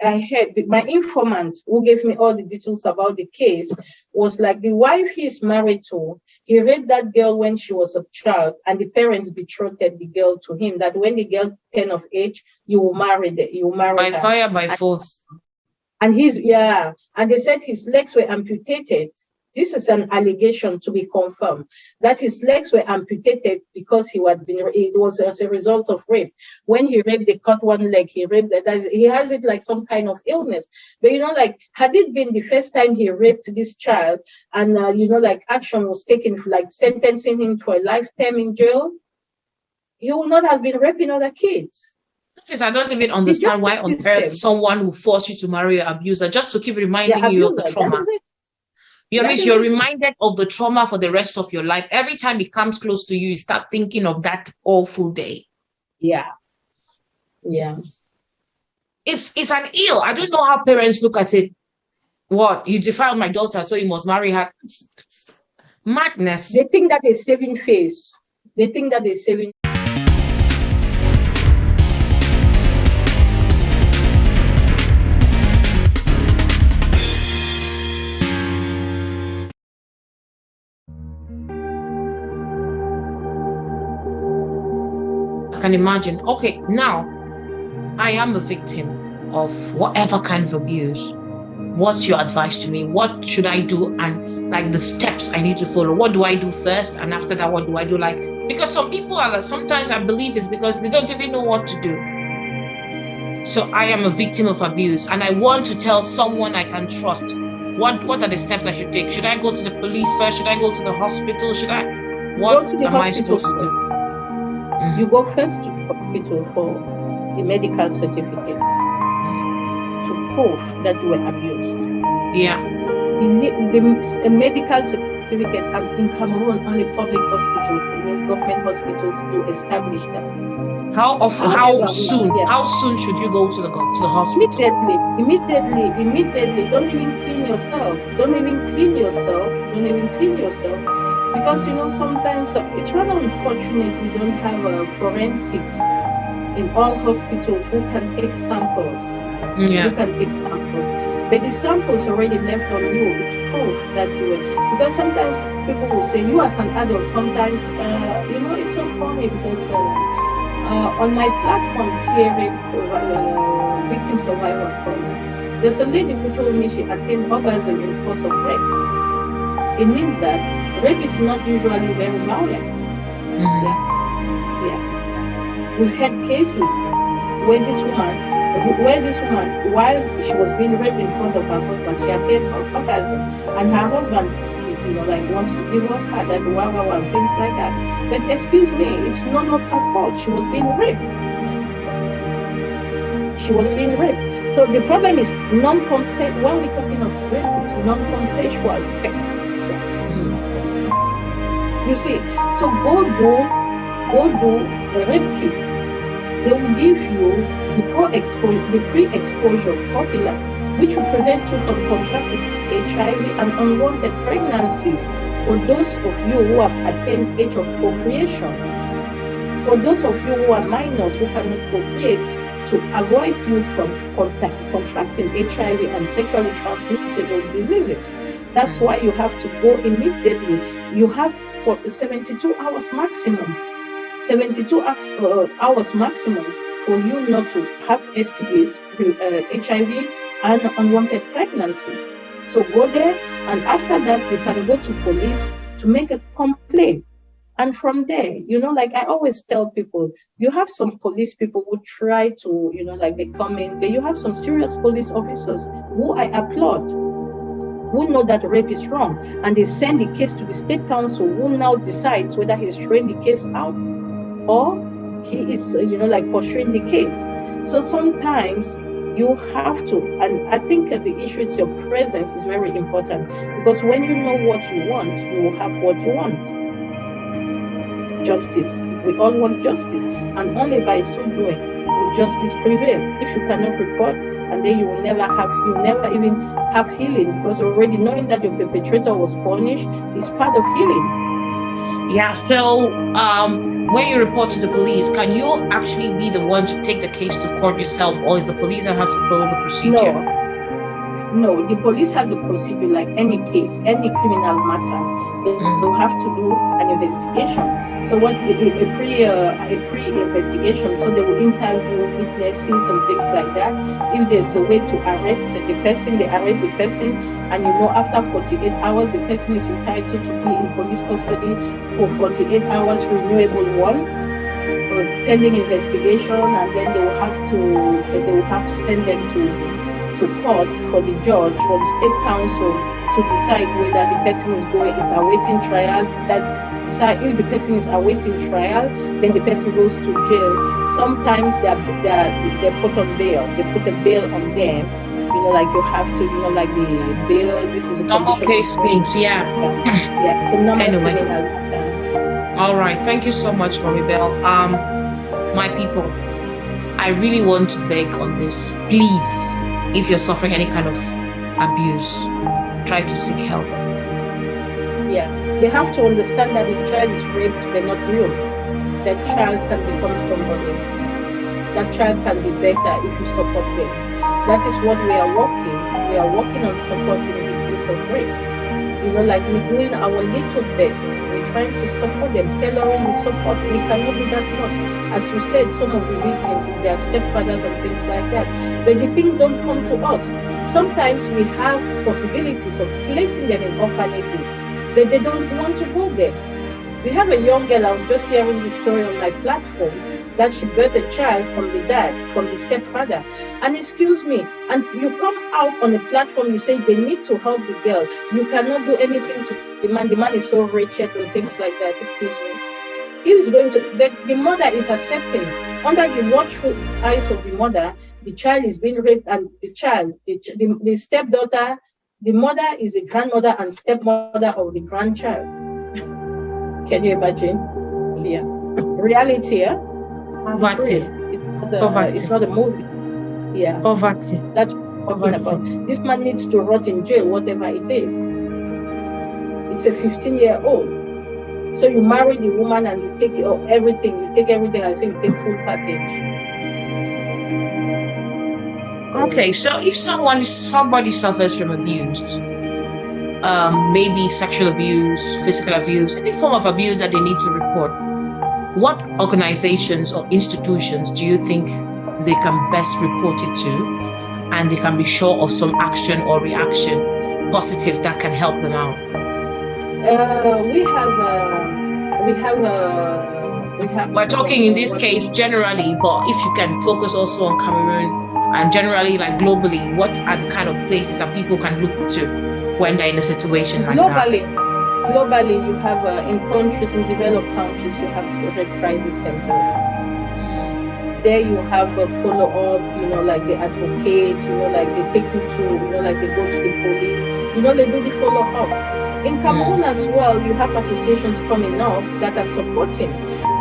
I heard, my informant who gave me all the details about the case was like the wife he's married to, he raped that girl when she was a child, and the parents betrothed the girl to him that when the girl 10 of age, you will marry by her. Fire by force. And and they said his legs were amputated. This is an allegation to be confirmed that his legs were amputated because it was as a result of rape. When he raped, they cut one leg. He has it like some kind of illness. But like, had it been the first time he raped this child and like action was taken, like sentencing him for a lifetime in jail, he would not have been raping other kids. I don't even understand why on earth someone will force you to marry your abuser just to keep reminding you of the trauma. You're reminded of the trauma for the rest of your life. Every time it comes close to you, you start thinking of that awful day. Yeah. It's an ill. I don't know how parents look at it. What? You defiled my daughter, so you must marry her. Madness. They think that they're saving face. They think that they're saving. Can imagine. Okay, now I am a victim of whatever kind of abuse. What's your advice to me? What should I do? And like the steps I need to follow. What do I do first? And after that, what do I do? Like, because some people are like, sometimes I believe it's because they don't even know what to do. So I am a victim of abuse and I want to tell someone I can trust. What are the steps I should take? Should I go to the police first? Should I go to the hospital? What am I supposed to do? You go first to the hospital for the medical certificate to prove that you were abused. Yeah. The medical certificate, and in Cameroon, only public hospitals, it means government hospitals, do establish that. How soon should you go to the hospital? Immediately. Don't even clean yourself. Because sometimes it's rather unfortunate we don't have forensics in all hospitals who can take samples. But the samples already left on you. It's proof that you were. Because sometimes people will say, you as an adult, sometimes, it's so funny because on my platform, Victim Survivor Forum, there's a lady who told me she attained orgasm in course of rape. It means that rape is not usually very violent. We've had cases where this woman, while she was being raped in front of her husband, she attained orgasm, and her husband, wants to divorce her, things like that. But excuse me, it's none of her fault. She was being raped. So the problem is non-consent. When we're talking of rape, it's non-consensual sex. You see, so go do a rape kit. They will give you the pre-exposure prophylaxis, which will prevent you from contracting HIV and unwanted pregnancies for those of you who have attained age of procreation. For those of you who are minors who cannot procreate, to avoid you from contracting HIV and sexually transmissible diseases. That's why you have to go immediately. You have for 72 hours maximum. 72 hours maximum for you not to have STDs, HIV, and unwanted pregnancies. So go there, and after that, you can go to police to make a complaint. And from there, I always tell people, you have some police people who try to, they come in, but you have some serious police officers who I applaud, who know that rape is wrong, and they send the case to the state council, who now decides whether he's throwing the case out or he is, pursuing the case. So sometimes you have to, and I think the issue is your presence is very important, because when you know what you want, you will have what you want. Justice. We all want justice, and only by so doing will justice prevail. If you cannot report, and then you will never even have healing, because already knowing that your perpetrator was punished is part of healing. Yeah. So when you report to the police, can you actually be the one to take the case to court yourself, or is the police that has to follow the procedure? No, the police has a procedure like any case, any criminal matter. They'll have to do an investigation. So what a pre-investigation. So they will interview witnesses and things like that. If there's a way to arrest the person, they arrest the person, and after 48 hours, the person is entitled to be in police custody for 48 hours, renewable once, pending investigation, and then they will have to send them to court for the judge or the state council to decide whether the person is awaiting trial. Decide if the person is awaiting trial, then the person goes to jail. Sometimes they're put on bail. They put a bail on them. Like you have to, like the bail. This is a normal case things. Yeah. The normal anyway. criminal. All right. Thank you so much, Mommy Bell. My people, I really want to beg on this, please. If you're suffering any kind of abuse, try to seek help. Yeah, they have to understand that the child is raped but not real. That child can become somebody. That child can be better if you support them. That is what we are working. We are working on supporting victims of rape. Like we're doing our little best. We're trying to support them, tailoring the support. We cannot do that much. As you said, some of the victims is their stepfathers and things like that. But the things don't come to us. Sometimes we have possibilities of placing them in orphanages, but they don't want to go there. We have a young girl, I was just hearing the story on my platform, that she birthed a child from the dad, from the stepfather. And excuse me, and you come out on a platform, you say they need to help the girl. You cannot do anything to the man. The man is so wretched and things like that. Excuse me. He is going to, the mother is accepting. Under the watchful eyes of the mother, the child is being raped, and the stepdaughter, the mother is the grandmother and stepmother of the grandchild. Can you imagine? Yeah. Reality, yeah? Poverty. It's not a movie. Yeah. Poverty. That's what I'm talking about. This man needs to rot in jail, whatever it is. It's a 15-year-old. So you marry the woman and you take everything. You take everything. I say you take full package. Okay, so if somebody suffers from abuse, maybe sexual abuse, physical abuse, any form of abuse that they need to report, what organizations or institutions do you think they can best report it to, and they can be sure of some action or reaction positive that can help them out? We're talking in this case generally, but if you can focus also on Cameroon and generally like globally, what are the kind of places that people can look to when they're in a situation like that? Globally, you have in developed countries, you have rape crisis centers. There you have a follow-up, like the advocate, like they take you to, like they go to the police, they do the follow-up. In Cameroon as well, you have associations coming up that are supporting.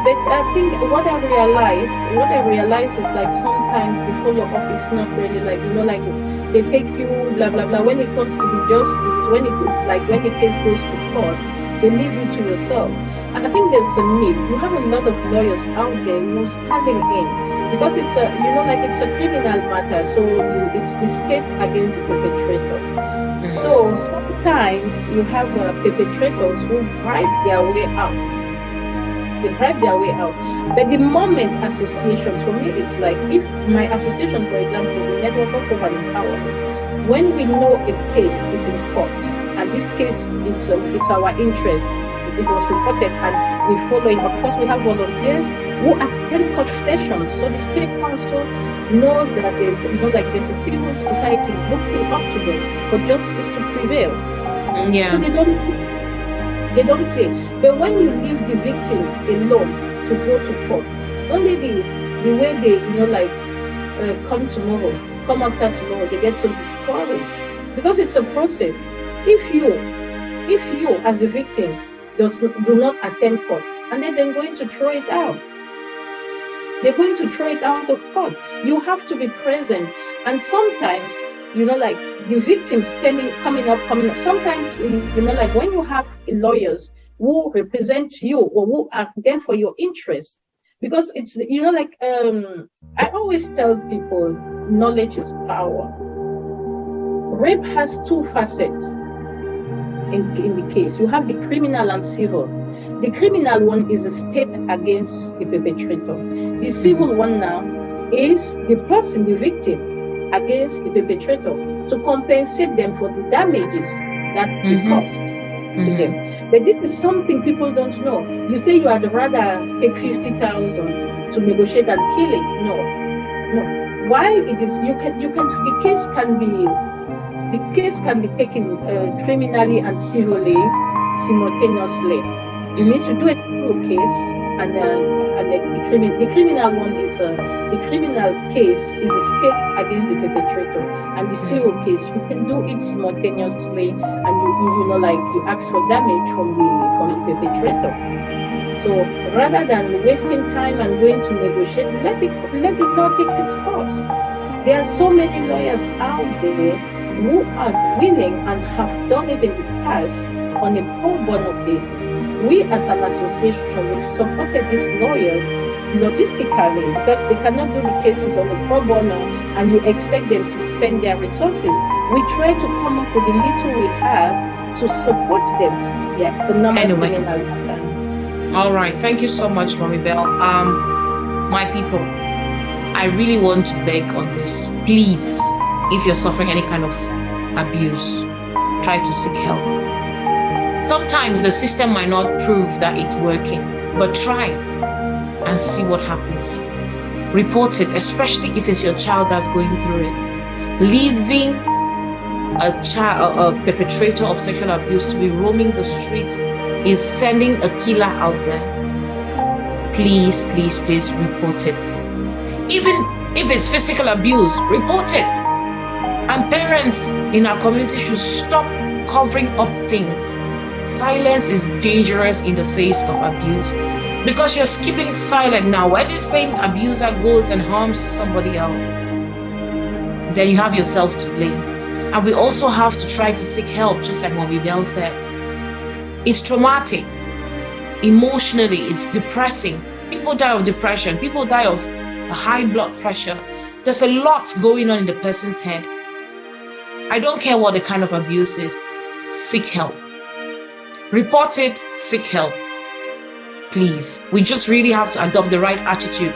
But I think what I realized is like sometimes the follow-up is not really like, like they take you, blah, blah, blah. When it comes to the justice, when the case goes to court, they leave you to yourself. And I think there's a need. You have a lot of lawyers out there who are standing in, because it's a, it's a criminal matter. So it's the state against the perpetrator. So sometimes you have perpetrators who bribe their way out. They bribe their way out. But the moment associations, for me, it's like if my association, for example, the Network of Women Empowerment, when we know a case is in court, and this case, it's our interest, it was reported, and we follow it. Of course, we have volunteers who attend court sessions. So the state council knows that there's a civil society looking up to them for justice to prevail. Yeah. So they don't play. But when you leave the victims alone to go to court, only the way they come after tomorrow, they get so discouraged, because it's a process. If you as a victim do not attend court, and then they're going to throw it out. They're going to throw it out of court. You have to be present. And sometimes, the victims coming up. Sometimes, like when you have lawyers who represent you or who are there for your interest. Because it's, like I always tell people, knowledge is power. Rape has two facets in the case. You have the criminal and civil. The criminal one is the state against the perpetrator. The civil one now is the person, the victim, against the perpetrator to compensate them for the damages that it caused to them. But this is something people don't know. You say you would rather take 50,000 to negotiate and kill it. No. While it is, the case can be taken criminally and civilly simultaneously. It means you do a civil case, and the criminal one is the criminal case is a state against the perpetrator, and the civil case you can do it simultaneously, and you ask for damage from the perpetrator. So rather than wasting time and going to negotiate, let the law take its course. There are so many lawyers out there who are willing and have done it in the past on a pro bono basis. We as an association, we've supported these lawyers logistically because they cannot do the cases on a pro bono and you expect them to spend their resources. We try to come up with the little we have to support them. Yeah, the number anyway. All right. Thank you so much, Mommy Belle. My people, I really want to beg on this. Please, if you're suffering any kind of abuse, try to seek help. Sometimes the system might not prove that it's working, but try and see what happens. Report it, especially if it's your child that's going through it. Leaving a perpetrator of sexual abuse to be roaming the streets is sending a killer out there. Please, please, please report it. Even if it's physical abuse, report it. And parents in our community should stop covering up things. Silence is dangerous in the face of abuse because you're keeping silent now. When the same abuser goes and harms somebody else, then you have yourself to blame. And we also have to try to seek help, just like Mommy Belle said. It's traumatic. Emotionally, it's depressing. People die of depression. People die of high blood pressure. There's a lot going on in the person's head. I don't care what the kind of abuse is. Seek help. Report it, seek help. Please. We just really have to adopt the right attitude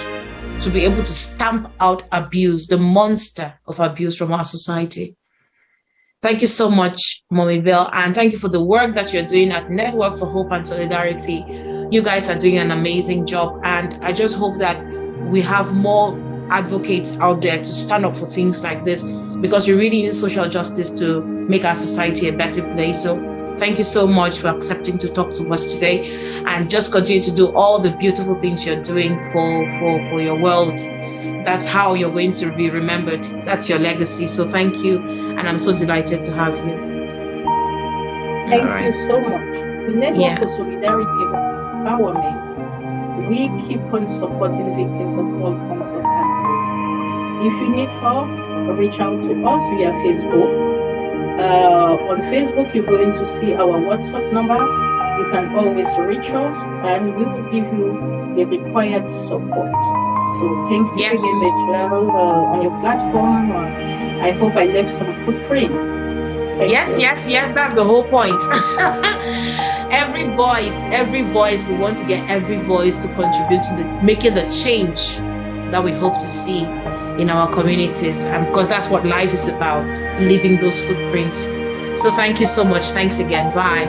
to be able to stamp out abuse, the monster of abuse from our society. Thank you so much, Mommy Belle, and thank you for the work that you're doing at Network for Hope and Solidarity. You guys are doing an amazing job, and I just hope that we have more advocates out there to stand up for things like this, because we really need social justice to make our society a better place. So thank you so much for accepting to talk to us today, and just continue to do all the beautiful things you're doing for your world. That's how you're going to be remembered. That's your legacy. So thank you, and I'm so delighted to have you. Thank you so much. The Network for Solidarity and Empowerment, we keep on supporting victims of all forms of abuse. If you need help, reach out to us via Facebook. On Facebook, you're going to see our WhatsApp number. You can always reach us, and we will give you the required support. So thank you again, Michelle, on your platform. I hope I left some footprints. Yes, that's the whole point. Every voice, we want to get every voice to contribute to making the change that we hope to see in our communities, because that's what life is about, leaving those footprints. So thank you so much. Thanks again. Bye.